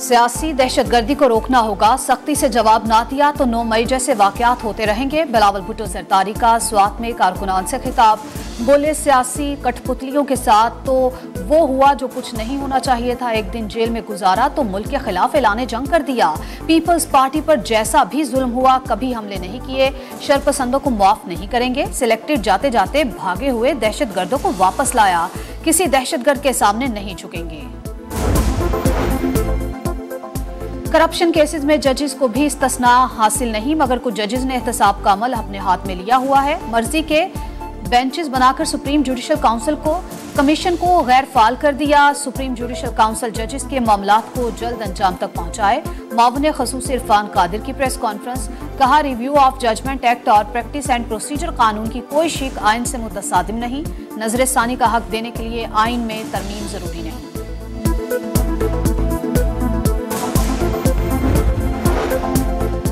सियासी दहशतगर्दी को रोकना होगा, सख्ती से जवाब ना दिया तो 9 मई जैसे वाकयात होते रहेंगे। बिलावल भुट्टो जरदारी का स्वात में कारकुनान से खिताब, बोले सियासी कठपुतलियों के साथ तो वो हुआ जो कुछ नहीं होना चाहिए था। एक दिन जेल में गुजारा तो मुल्क के खिलाफ ऐलान जंग कर दिया। पीपल्स पार्टी पर जैसा भी जुल्म हुआ कभी हमले नहीं किए, शरपसंदों को माफ नहीं करेंगे। सिलेक्टेड जाते जाते भागे हुए दहशतगर्दों को वापस लाया, किसी दहशतगर्द के सामने नहीं झुकेंगे। करप्शन केसेस में जजेस को भी इस्तिस्ना हासिल नहीं, मगर कुछ जजेस ने एहतसाब का अमल अपने हाथ में लिया हुआ है। मर्जी के बेंचेस बनाकर सुप्रीम जुडिशल काउंसिल को कमीशन को गैर फाल कर दिया। सुप्रीम जुडिशल काउंसिल जजेस के मामलात को जल्द अंजाम तक पहुंचाए। मावने खसूस इरफान कादिर की प्रेस कॉन्फ्रेंस, कहा रिव्यू ऑफ जजमेंट एक्ट और प्रैक्टिस एंड प्रोसीजर कानून की कोई शिक आइन से मुतसादिम नहीं। नजर सानी का हक देने के लिए आइन में तरमीम जरूरी नहीं।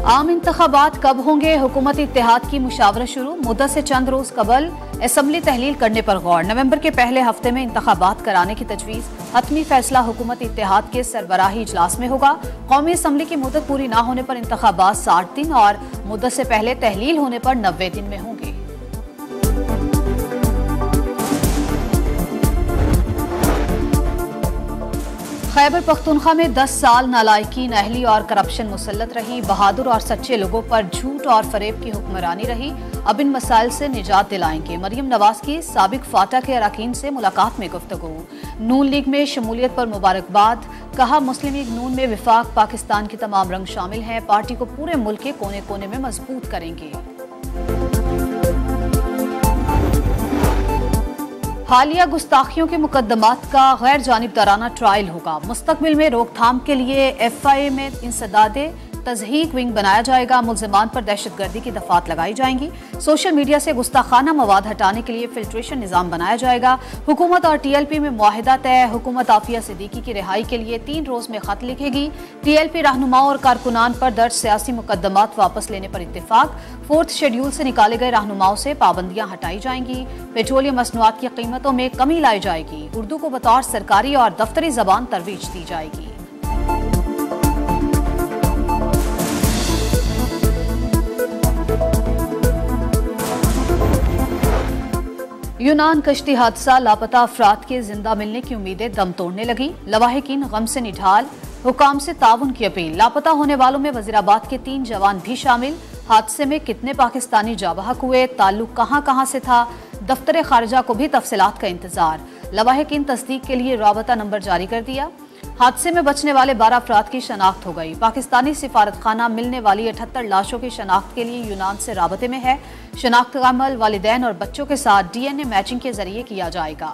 आम इंतखाबात कब होंगे, हुकूमत इत्तेहाद की मुशावरत शुरू। मुद्दत से चंद रोज कबल असम्बली तहलील करने पर गौर। नवंबर के पहले हफ्ते में इंतखाबात कराने की तजवीज़। हतमी फैसला हुकूमत इत्तेहाद के सरबराही इजलास में होगा। कौमी असम्बली की मुद्दत पूरी ना होने पर इंतखाबात 60 दिन और मुद्दत से पहले तहलील होने पर 90 दिन में होंगे। खैबर पख्तूनख्वा में 10 साल नालायकी, नाअहली और करप्शन मुसल्लत रही। बहादुर और सच्चे लोगों पर झूठ और फरेब की हुक्मरानी रही। अब इन मसाइल से निजात दिलाएंगे। मरियम नवाज की साबिक फाटा के अरकान से मुलाकात में गुफ्तगू। नून लीग में शमूलियत पर मुबारकबाद, कहा मुस्लिम लीग नून में विफाक पाकिस्तान के तमाम रंग शामिल हैं। पार्टी को पूरे मुल्क के कोने कोने में मजबूत करेंगे। हालिया गुस्ताखियों के मुकदमात का गैर जानिबदाराना ट्रायल होगा। मुस्तकबिल में रोकथाम के लिए FIA में इंसदादे तज़हीक विंग बनाया जाएगा। मुल्ज़िमान पर दहशतगर्दी की दफात लगाई जाएंगी। सोशल मीडिया से गुस्ताखाना मवाद हटाने के लिए फिल्ट्रेशन निज़ाम बनाया जाएगा। हुकूमत और TLP में मुआहिदा तय। हुकूमत आफिया सिद्दीकी की रिहाई के लिए 3 रोज में खत लिखेगी। TLP रहनुमाओं और कारकुनान पर दर्ज सियासी मुकदमात वापस लेने पर इत्तेफाक। 4th शेड्यूल से निकाले गए रहनुमाओं से पाबंदियां हटाई जाएंगी। पेट्रोलियम मसनूआत की कीमतों में कमी लाई जाएगी। उर्दू को बतौर सरकारी और दफ्तरी जबान तरवीज दी जाएगी। यूनान कश्ती हादसा, लापता अफराद के जिंदा मिलने की उम्मीदें दम तोड़ने लगी। लवाहिकीन गम से निढाल, हुकाम से ताउन की अपील। लापता होने वालों में वजीराबाद के 3 जवान भी शामिल। हादसे में कितने पाकिस्तानी जाबहक हुए, ताल्लुक कहां कहां से था, दफ्तर खारिजा को भी तफसीलात का इंतजार। लवाहिकीन तस्दीक के लिए राबता नंबर जारी कर दिया। हादसे में बचने वाले 12 अफराद की शनाख्त हो गई। पाकिस्तानी सिफारत खाना मिलने वाली 78 लाशों की शनाख्त के लिए यूनान से राबते में है। शनाख्त का अमल वालिदैन और बच्चों के साथ DNA मैचिंग के जरिए किया जाएगा।